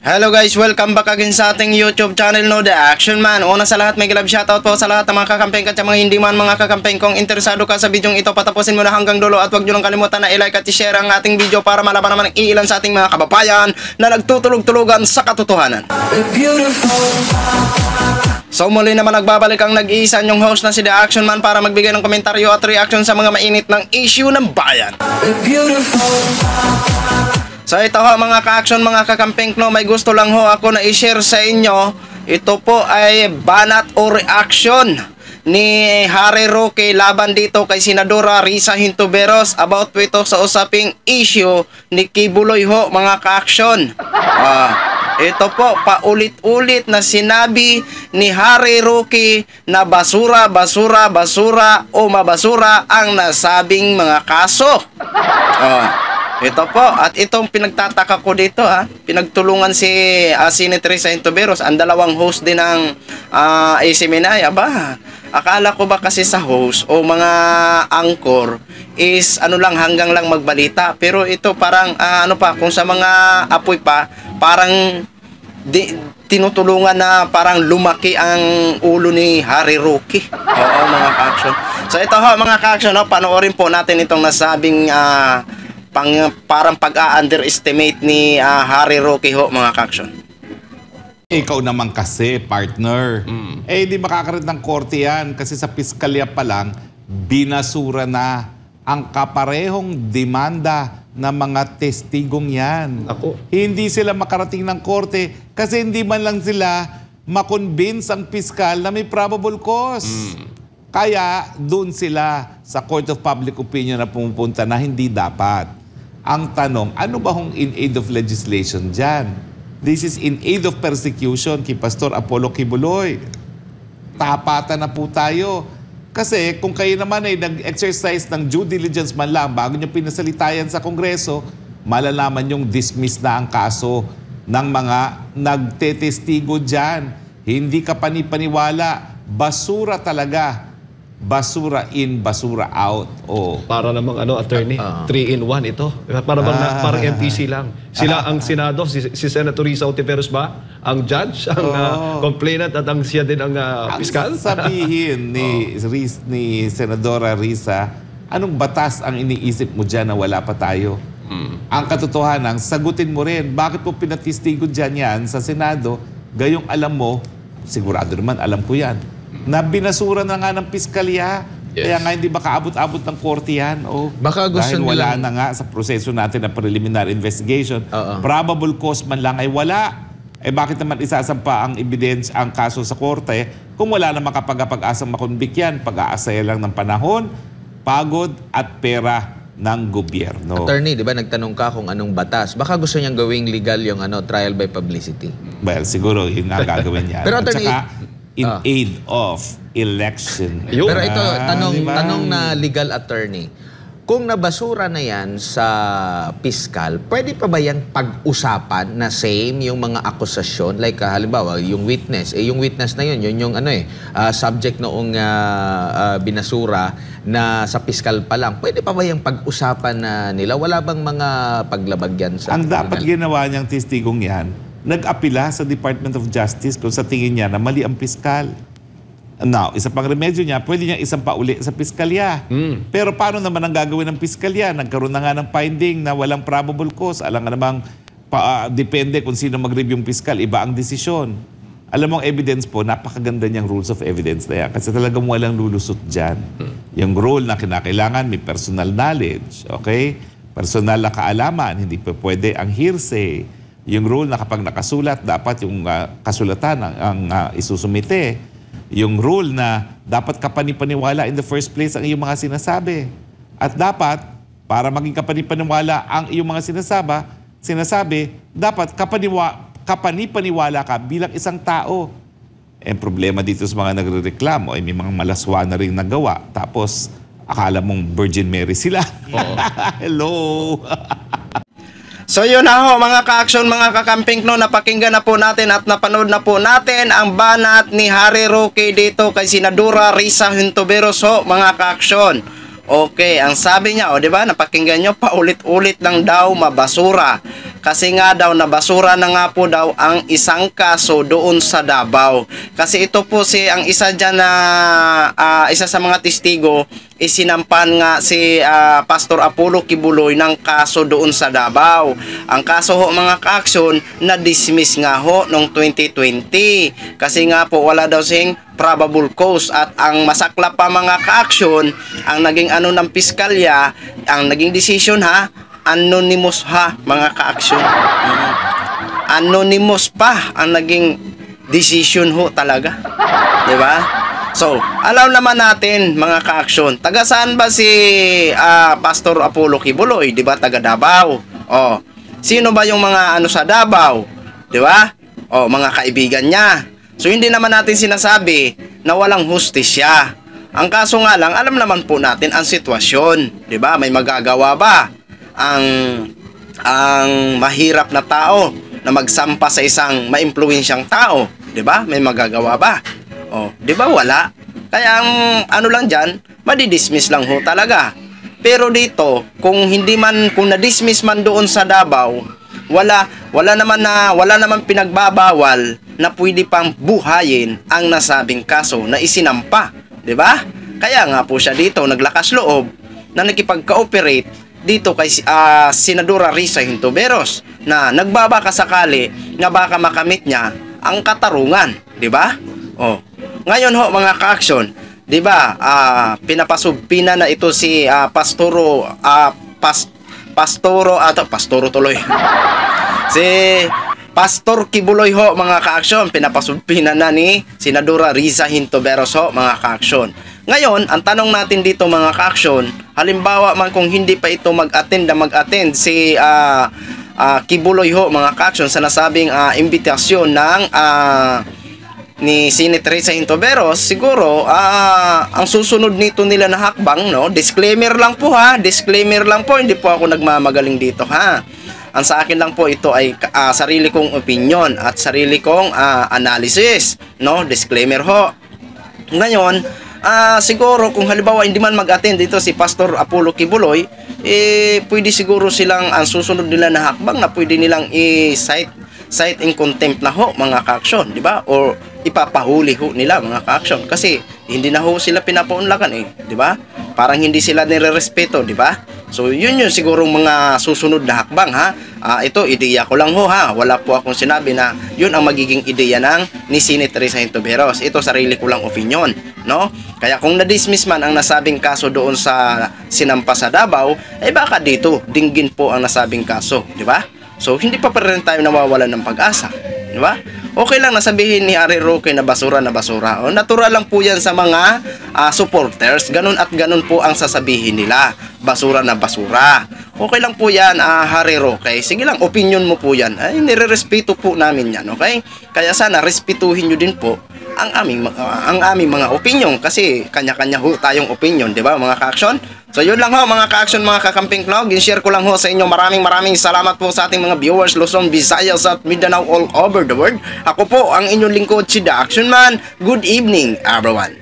Hello guys, welcome back again sa ating YouTube channel, no, The Action Man. Una sa lahat, may love shoutout po sa lahat ng mga kakampeng at sa mga hindi man mga kakampeng. Kung interesado ka sa videong ito, patapusin mo na hanggang dulo at huwag nyo lang kalimutan na i-like at i-share ang ating video para malaman naman ng ilan sa ating mga kababayan na nagtutulog-tulugan sa katotohanan. So muli naman nagbabalik ang nag-iisa nyong host na si The Action Man para magbigay ng komentaryo at reaction sa mga mainit ng issue ng bayan. So ito ho mga ka-action, mga kakampeng, no, may gusto lang ho ako na i-share sa inyo. Ito po ay banat o reaction ni Harry Roque laban dito kay Senadora Risa Hintuberos about ito sa usaping issue ni Kibuloy ho mga ka-action. Ito po, paulit-ulit na sinabi ni Harry Roque na basura, basura, basura o mabasura ang nasabing mga kaso. Ito po, at itong pinagtataka ko dito, pinagtulungan si Senator Risa Hintuberos, ang dalawang host din ng AC Minaya. Akala ko ba kasi sa host o mga anchor is ano lang, hanggang lang magbalita. Pero ito parang ano pa, kung sa mga apoy pa, parang tinutulungan na parang lumaki ang ulo ni Harry Roque. Oo mga ka-action. So ito ho mga ka-action, panoorin po natin itong nasabing parang pag-underestimate ni Harry Roque ho mga ka-action. Ikaw naman kasi, partner. Hindi makakaroon ng korte yan kasi sa piskalya pa lang, binasura na ang kaparehong demanda ng mga testigong yan. Hindi sila makarating ng korte kasi hindi man lang sila makonvince ang piskal na may probable cause. Kaya doon sila sa Court of Public Opinion na pumupunta na hindi dapat. Ang tanong, ano ba hong in aid of legislation dyan? This is in aid of persecution kay Pastor Apollo Kibuloy. Tapatan na po tayo. Kasi kung kayo naman ay nag-exercise ng due diligence man lang bago nyo pinasalitayan sa Kongreso, malalaman yung dismiss na ang kaso ng mga nagtetestigo dyan. Hindi ka panipaniwala. Basura talaga. Basura in, basura out. Para namang attorney, 3-in-1 ito. Parang MPC lang. Sila ang Senado, si Senator Risa Hintuberos ba? Ang judge, ang complainant at ang siya din ang piskal? Sabihin ni Senadora Risa, anong batas ang iniisip mo dyan na wala pa tayo? Ang katotohanan, sagutin mo rin. Bakit po pinatistigo dyan yan sa Senado? Gayong alam mo, sigurado naman alam ko yan, na binasura na nga ng piskalya. Yes. Kaya nga hindi baka abot-abot ng korte yan. Baka gusto dahil wala na nga sa proseso natin ng preliminary investigation. Probable cause man lang ay wala. Bakit naman isasampa ang evidence, ang kaso sa korte kung wala na makapag-asang makonvict yan? Pag-aasaya lang ng panahon, pagod at pera ng gobyerno. Attorney, di ba nagtanong ka kung anong batas? Baka gusto niyang gawing legal yung trial by publicity. Well, siguro yun nga gagawin niya. Pero attorney, in aid of election. Pero ito, tanong na legal attorney. Kung nabasura na yan sa piskal, pwede pa ba yan pag-usapan na same yung mga akusasyon? Like halimbawa, yung witness. Yung witness na yun yung subject noong binasura na sa piskal pa lang. Pwede pa ba yung pag-usapan na nila? Wala bang mga paglabag yan sa... Ang dapat ginawa niyang testigong yan, nag-apila sa Department of Justice kung sa tingin niya na mali ang piskal. Now, isa pang remedyo niya, pwede niya isang pauli sa piskalya. Pero paano naman ang gagawin ng piskalya? Nagkaroon na nga ng finding na walang probable cause. Alam nga namang, depende kung sino mag-review yung piskal. Iba ang desisyon. Alam mo ang evidence po, napakaganda niyang rules of evidence na yan. Kasi talagang walang lulusot dyan. Yung rule na kinakailangan, may personal knowledge. Okay? Personal na kaalaman. Hindi pa pwede ang hearsay. Yung rule na kapag nakasulat, dapat yung kasulatan ang isusumite. Yung rule na dapat kapanipaniwala in the first place ang iyong mga sinasabi. At dapat, para maging kapanipaniwala ang iyong mga sinasabi, dapat kapanipaniwala ka bilang isang tao. Ang problema dito sa mga nagrereklamo ay may mga malaswa na rin nagawa. Tapos, akala mong Virgin Mary sila. Hello! So yun na ho mga ka-action, mga kakamping, no, napakinggan na po natin at napanood na po natin ang banat ni Harry Roque dito kay Senadora Risa Hintuberos ho mga ka-action. Okay, ang sabi niya, o di ba, napakinggan nyo, paulit-ulit lang daw mabasura. Kasi nga daw nabasura na nga po daw ang isang kaso doon sa Davao. Kasi ito po ang isa dyan na isa sa mga testigo, isinampan nga si Pastor Apollo Kibuloy ng kaso doon sa Davao. Ang kaso ho mga ka-aksyon, na-dismiss nga ho noong 2020. Kasi nga po wala daw sing probable cause, at ang masakla pa mga ka-aksyon, ang naging ano ng piskalya, ang naging decision anonymous mga ka-aksyon. Anonymous pa ang naging decision ho talaga. 'Di ba? So, alam naman natin mga ka-aksyon, taga saan ba si Pastor Apollo Kibuloy? 'Di ba, taga Davao? Oh, sino ba yung mga ano sa Davao? 'Di ba? Oh, mga kaibigan niya. So, hindi naman natin sinasabi na walang hustisya. Ang kaso nga lang, alam naman po natin ang sitwasyon. 'Di ba? May magagawa ba ang mahirap na tao na magsampa sa isang maimpluwensyang tao? 'Di ba? May magagawa ba? Oh, 'di ba wala? Kaya ang ano lang diyan, madi-dismiss lang ho talaga. Pero dito, kung na-dismiss man doon sa Davao, wala naman pinagbabawal na pwede pang buhayin ang nasabing kaso na isinampa, 'di ba? Kaya nga po siya dito naglakas loob na nakipag-cooperate dito kay Senadora Risa Hintoberos na nagbabaka sakali na baka makamit niya ang katarungan, 'di ba? Oh. Ngayon ho mga ka-aksyon, 'di ba? Pinapasubpina na ito si Pastoro tuloy. Si Pastor Kibuloy ho mga ka-aksyon, pinapasubpina na ni Senadora Risa Hintoberos ho mga ka-aksyon. Ngayon, ang tanong natin dito mga ka-aksyon, halimbawa man kung hindi pa ito mag-attend si Kibuloy ho mga ka-aksyon sa nasabing imbitasyon ng ni Senator Risa Hintoberos, siguro ang susunod nito nila na hakbang, no? Disclaimer lang po disclaimer lang po, hindi po ako nagmamagaling dito Ang sa akin lang po ito ay sarili kong opinion at sarili kong analysis, no? Disclaimer ho. Ngayon, siguro kung halimbawa hindi man mag-attend dito si Pastor Apollo Kibuloy, pwede siguro silang ang susunod nila na hakbang na pwede nilang cite in contempt na ho mga ka-aksyon, di ba? Or ipapahuli ho nila mga ka-aksyon kasi hindi na ho sila pinapaunlakan di ba? Parang hindi sila nire-respeto, di ba? So yun sigurong mga susunod na hakbang ito ideya ko lang ho wala po akong sinabi na yun ang magiging ideya ng ni Senator Risa Hintoberos. Ito sarili ko lang opinion, no? Kaya kung na-dismiss man ang nasabing kaso doon sa sinampa sa Davao, baka dito dinggin po ang nasabing kaso, di ba? So hindi pa rin tayo nawawalan ng pag-asa, di ba? Okay lang nasabihin ni Harry Roque na basura na basura. Natural lang po yan sa mga supporters. Ganun at ganun po ang sasabihin nila. Basura na basura. Okay lang po yan, Harry Roque. Sige lang, opinion mo po yan. Ay, nire-respeto po namin yan, okay? Kaya sana respetuhin nyo din po ang aming mga opinion kasi kanya-kanya ho tayong opinion, di ba mga ka-aksyon? So yun lang ho mga ka-aksyon, mga kakamping vlog, share ko lang ho sa inyo. Maraming salamat po sa ating mga viewers Luzon, Visayas at Mindanao all over the world. Ako po ang inyong lingkod si The Action Man. Good evening everyone.